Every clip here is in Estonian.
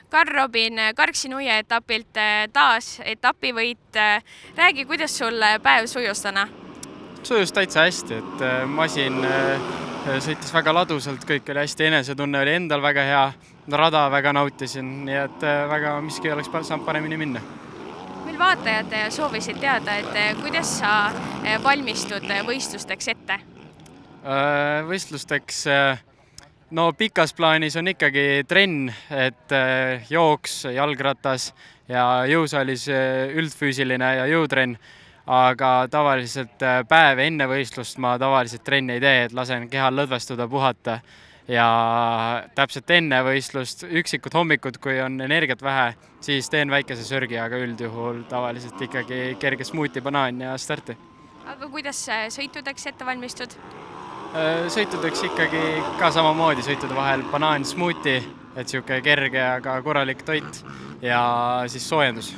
Karl Robin Karksi-Nuie etapilt taas etapivõit. Räägi, kuidas sul päev sujus täna? Sujus täitsa hästi, et masin sõitis väga ladusalt, kõik oli hästi, enesetunne oli endal väga hea, rada väga nautisin, nii et väga miski oleks saanud paremini minna. Meil vaatajad soovisid teada, et kuidas sa valmistud võistlusteks ette? Võistlusteks no pikas plaanis on ikkagi trenn, et jooks, jalgratas ja jõusaalis üldfüüsiline ja jõutrenn, aga tavaliselt päev enne võistlust ma tavaliselt trenni ei tee, et lasen kehal lõdvestuda, puhata ja täpselt enne võistlust üksikud hommikud, kui on energiat vähe, siis teen väikese sörgi, aga üldjuhul tavaliselt ikkagi kerge smuuti, banaan ja starti. Aga kuidas sõitudeks ette valmistud? Sõitudeks ikkagi ka samamoodi, sõitude vahel banaan, smuuti, et siuke kerge, aga korralik toit ja siis soojendus.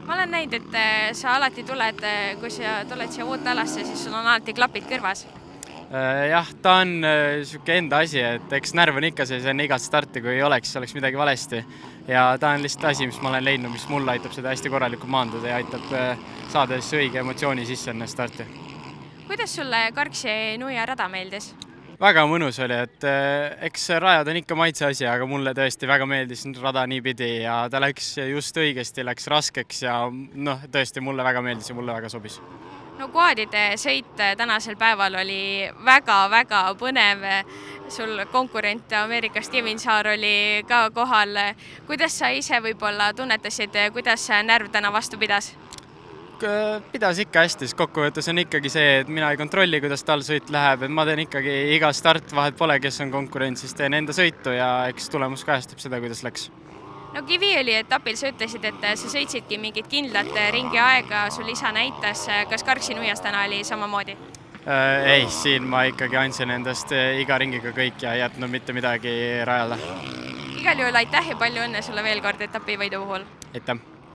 Ma olen näinud, et sa alati tuled, kui sa tuled siia uutealasse, siis sul on alati klapid kõrvas. Jah, ta on siuke enda asi, et eks närv on ikka see enne igat starti, kui oleks midagi valesti. Ja ta on lihtsalt asi, mis ma olen leidnud, mis mulle aitab seda hästi korralikult maanduda ja aitab saada õige emotsiooni sisse enne starti. Kuidas sulle Karksi-Nuie rada meeldis? Väga mõnus oli, et eks rajad on ikka maitse asi, aga mulle tõesti väga meeldis rada niipidi ja ta läks just õigesti, läks raskeks ja tõesti mulle väga meeldis ja mulle väga sobis. No quadide sõit tänasel päeval oli väga-väga põnev. Sul konkurent Ameerikast Kevin Saar oli ka kohal. Kuidas sa ise võib-olla tunnetasid, kuidas närv täna vastu pidas? Pidas ikka hästi, sest kokkuvõttes on ikkagi see, et mina ei kontrolli, kuidas tal sõit läheb, et ma teen ikkagi iga start, vahet pole, kes on konkurentsis, teen enda sõitu ja eks tulemus kajastab seda, kuidas läks. No Kiviõli etapil sa ütlesid, et sa sõitsidki mingit kindlat ringi aega, sul isa näitas, kas Karksi-Nuies täna oli samamoodi? Ei, siin ma ikkagi andsin endast iga ringiga kõik ja ei jätnud mitte midagi rajale. Igal juhul aitäh ja palju õnne sulle veel kord etapivõidu puhul! Aitäh!